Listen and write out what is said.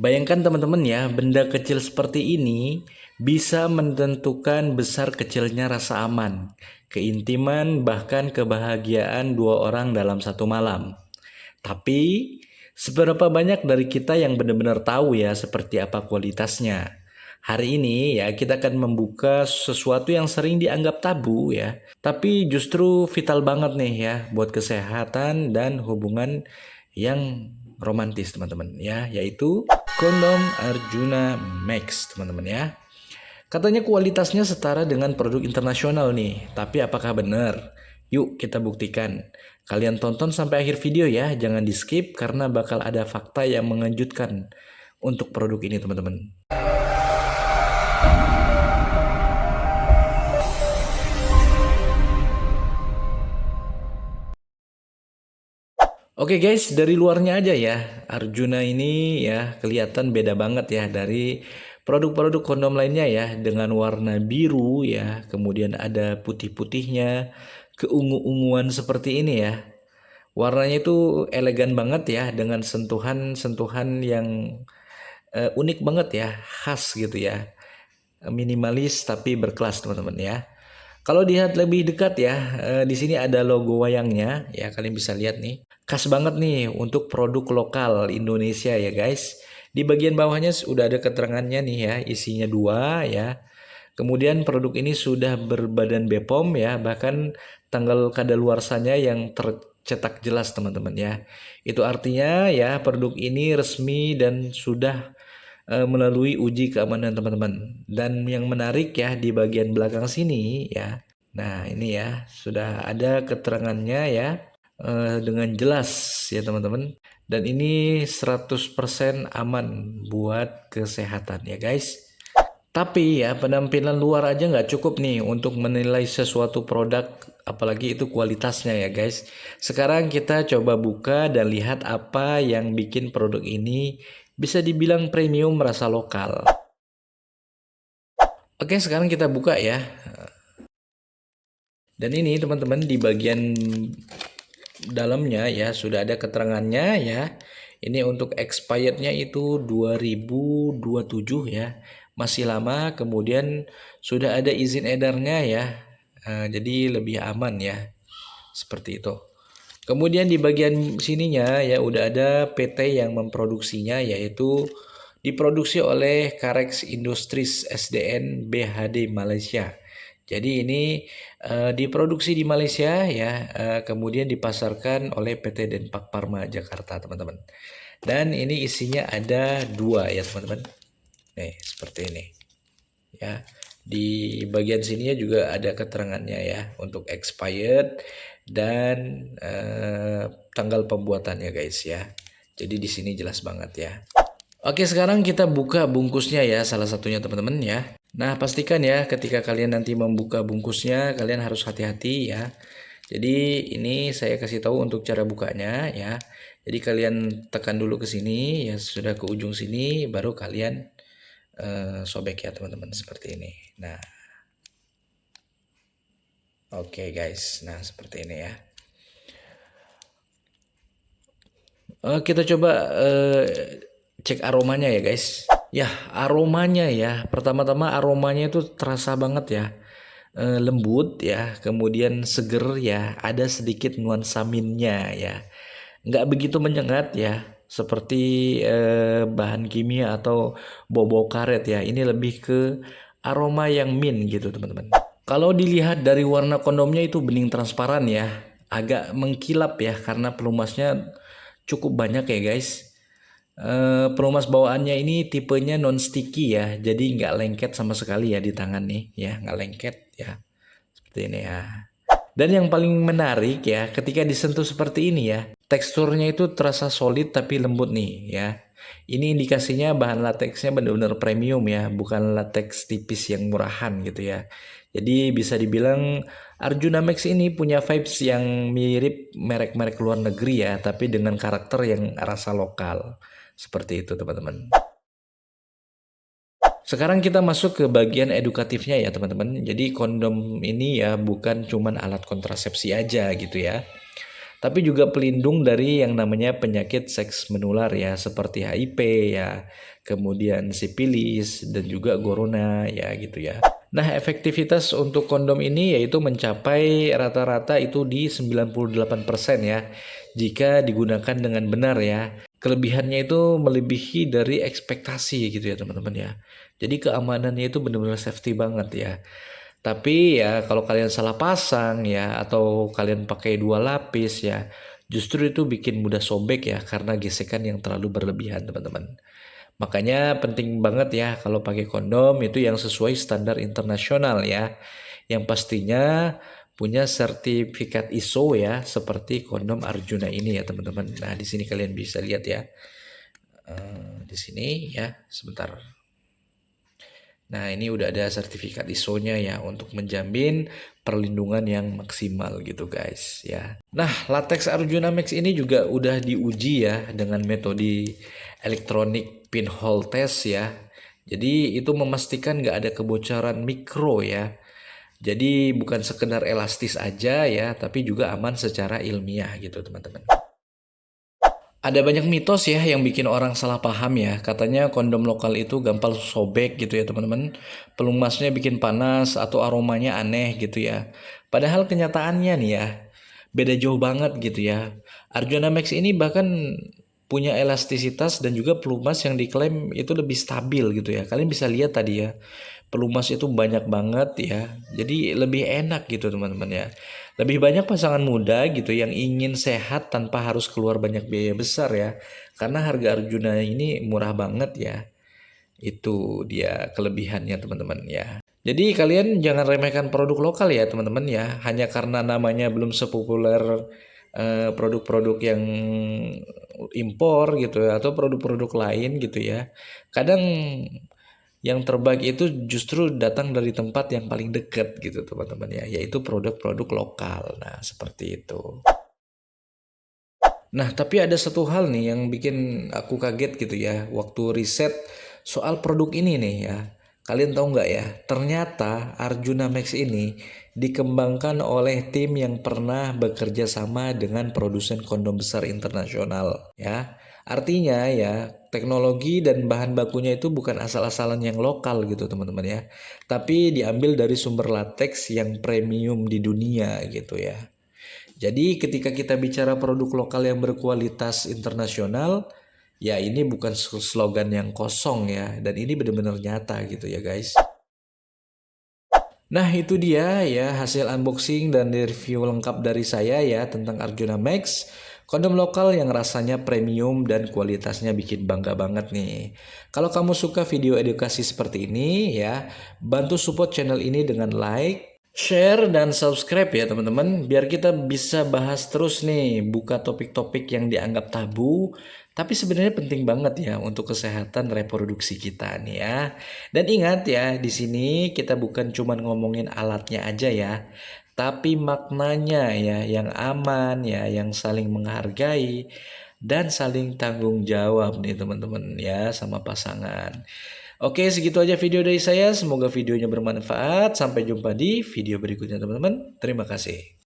Bayangkan teman-teman ya, benda kecil seperti ini bisa menentukan besar kecilnya rasa aman, keintiman, bahkan kebahagiaan dua orang dalam satu malam. Tapi, seberapa banyak dari kita yang benar-benar tahu ya seperti apa kualitasnya? Hari ini ya kita akan membuka sesuatu yang sering dianggap tabu ya, tapi justru vital banget nih ya buat kesehatan dan hubungan yang romantis teman-teman ya, yaitu kondom Arjuna Max teman-teman ya. Katanya kualitasnya setara dengan produk internasional nih, tapi apakah benar? Yuk kita buktikan. Kalian tonton sampai akhir video ya, jangan di skip karena bakal ada fakta yang mengejutkan untuk produk ini teman-teman. Oke guys, dari luarnya aja ya, Arjuna ini ya kelihatan beda banget ya dari produk-produk kondom lainnya ya, dengan warna biru ya, kemudian ada putih-putihnya, keungu-unguan seperti ini ya. Warnanya itu elegan banget ya, dengan sentuhan-sentuhan yang unik banget ya, khas gitu ya, minimalis tapi berkelas teman-teman ya. Kalau dilihat lebih dekat ya, di sini ada logo wayangnya ya, kalian bisa lihat nih. Khas banget nih untuk produk lokal Indonesia ya guys. Di bagian bawahnya sudah ada keterangannya nih ya, isinya dua ya. Kemudian produk ini sudah berbadan BPOM ya, bahkan tanggal kadaluarsanya yang tercetak jelas teman-teman ya. Itu artinya ya produk ini resmi dan sudah melalui uji keamanan teman-teman. Dan yang menarik ya di bagian belakang sini ya. Nah, ini ya sudah ada keterangannya ya dengan jelas ya teman-teman. Dan ini 100% aman buat kesehatan ya guys. Tapi ya penampilan luar aja nggak cukup nih untuk menilai sesuatu produk, apalagi itu kualitasnya ya guys. Sekarang kita coba buka dan lihat apa yang bikin produk ini bisa dibilang premium rasa lokal. Oke, sekarang kita buka ya. Dan ini teman-teman di bagian dalamnya ya sudah ada keterangannya ya. Ini untuk expirednya itu 2027 ya. Masih lama, kemudian sudah ada izin edarnya ya. Jadi lebih aman ya. Seperti itu. Kemudian di bagian sininya ya udah ada PT yang memproduksinya, yaitu diproduksi oleh Carex Industries SDN BHD Malaysia. Jadi ini diproduksi di Malaysia ya, kemudian dipasarkan oleh PT Denpak Pharma Jakarta teman-teman. Dan ini isinya ada dua ya teman-teman. Nih seperti ini ya. Di bagian sininya juga ada keterangannya ya untuk expired dan tanggal pembuatannya guys ya. Jadi di sini jelas banget ya. Oke, sekarang kita buka bungkusnya ya, salah satunya teman-teman ya. Nah, pastikan ya ketika kalian nanti membuka bungkusnya, kalian harus hati-hati ya. Jadi ini saya kasih tahu untuk cara bukanya ya. Jadi kalian tekan dulu ke sini ya, sudah ke ujung sini, baru kalian sobek ya teman-teman seperti ini. Nah, oke guys, nah seperti ini ya. Kita coba cek aromanya ya guys. Ya, aromanya ya. Pertama-tama aromanya itu terasa banget ya. Lembut ya, kemudian seger ya, ada sedikit nuansa mintnya ya. Nggak begitu menyengat ya, seperti bahan kimia atau bau-bau karet ya. Ini lebih ke aroma yang mint gitu teman-teman. Kalau dilihat dari warna kondomnya itu bening transparan ya, agak mengkilap ya karena pelumasnya cukup banyak ya guys. Pelumas bawaannya ini tipenya non sticky ya, jadi nggak lengket sama sekali ya di tangan nih ya, nggak lengket ya, seperti ini ya. Dan yang paling menarik ya, ketika disentuh seperti ini ya, teksturnya itu terasa solid tapi lembut nih ya. Ini indikasinya bahan lateksnya benar-benar premium ya, bukan lateks tipis yang murahan gitu ya. Jadi bisa dibilang Arjuna Max ini punya vibes yang mirip merek-merek luar negeri ya, tapi dengan karakter yang rasa lokal. Seperti itu teman-teman. Sekarang kita masuk ke bagian edukatifnya ya teman-teman. Jadi kondom ini ya bukan cuman alat kontrasepsi aja gitu ya. tapi juga pelindung dari yang namanya penyakit seks menular ya, seperti HIV ya, kemudian sipilis dan juga corona ya gitu ya. Nah, efektivitas untuk kondom ini yaitu mencapai rata-rata itu di 98% ya, jika digunakan dengan benar ya. Kelebihannya itu melebihi dari ekspektasi gitu ya teman-teman ya. Jadi keamanannya itu benar-benar safety banget ya. Tapi ya kalau kalian salah pasang ya atau kalian pakai dua lapis ya, justru itu bikin mudah sobek ya karena gesekan yang terlalu berlebihan teman-teman. Makanya penting banget ya kalau pakai kondom itu yang sesuai standar internasional ya. Yang pastinya punya sertifikat ISO ya seperti kondom Arjuna ini ya teman-teman. Nah, di sini kalian bisa lihat ya. Di sini ya, sebentar. Nah, ini udah ada sertifikat ISO-nya ya untuk menjamin perlindungan yang maksimal gitu guys ya. Nah, latex Arjuna Max ini juga udah diuji ya dengan metode electronic pinhole test ya. Jadi itu memastikan nggak ada kebocoran mikro ya. Jadi bukan sekedar elastis aja ya, tapi juga aman secara ilmiah gitu teman-teman. Ada banyak mitos ya yang bikin orang salah paham ya. Katanya kondom lokal itu gampang sobek gitu ya teman-teman. Pelumasnya bikin panas atau aromanya aneh gitu ya. Padahal kenyataannya nih ya, beda jauh banget gitu ya. Arjuna Max ini bahkan punya elastisitas dan juga pelumas yang diklaim itu lebih stabil gitu ya. Kalian bisa lihat tadi ya. Pelumas itu banyak banget ya. Jadi lebih enak gitu teman-teman ya. Lebih banyak pasangan muda gitu yang ingin sehat tanpa harus keluar banyak biaya besar ya. Karena harga Arjuna ini murah banget ya. Itu dia kelebihannya teman-teman ya. Jadi kalian jangan remehkan produk lokal ya teman-teman ya. Hanya karena namanya belum sepopuler produk-produk yang impor gitu ya. Atau produk-produk lain gitu ya. Kadang yang terbaik itu justru datang dari tempat yang paling dekat gitu teman-teman ya, yaitu produk-produk lokal. Nah, seperti itu. Nah, tapi ada satu hal nih yang bikin aku kaget gitu ya, waktu riset soal produk ini nih ya. Kalian tahu nggak ya, ternyata Arjuna Max ini dikembangkan oleh tim yang pernah bekerja sama dengan produsen kondom besar internasional ya. Artinya ya, teknologi dan bahan bakunya itu bukan asal-asalan yang lokal gitu teman-teman ya. Tapi diambil dari sumber latex yang premium di dunia gitu ya. Jadi ketika kita bicara produk lokal yang berkualitas internasional, ya ini bukan slogan yang kosong ya, dan ini benar-benar nyata gitu ya guys. Nah itu dia ya hasil unboxing dan review lengkap dari saya ya tentang Arjuna Max. Kondom lokal yang rasanya premium dan kualitasnya bikin bangga banget nih. Kalau kamu suka video edukasi seperti ini ya, bantu support channel ini dengan like, share dan subscribe ya teman-teman, biar kita bisa bahas terus nih, buka topik-topik yang dianggap tabu tapi sebenarnya penting banget ya untuk kesehatan reproduksi kita nih ya. Dan ingat ya, di sini kita bukan cuma ngomongin alatnya aja ya, tapi maknanya ya yang aman ya, yang saling menghargai dan saling tanggung jawab nih teman-teman ya sama pasangan. Oke, segitu aja video dari saya. Semoga videonya bermanfaat. Sampai jumpa di video berikutnya, teman-teman. Terima kasih.